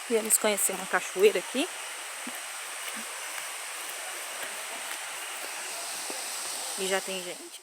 Viemos conhecer uma cachoeira aqui. E já tem gente.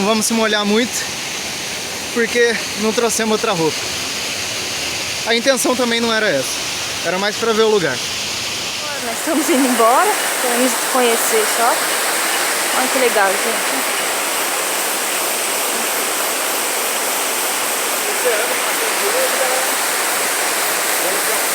Vamos se molhar muito, porque não trouxemos outra roupa. A intenção também não era essa, era mais para ver o lugar. Nós estamos indo embora, estamos conhecer só. Olha que legal, gente. Esse ano, passeio de hoje, galera. Vamos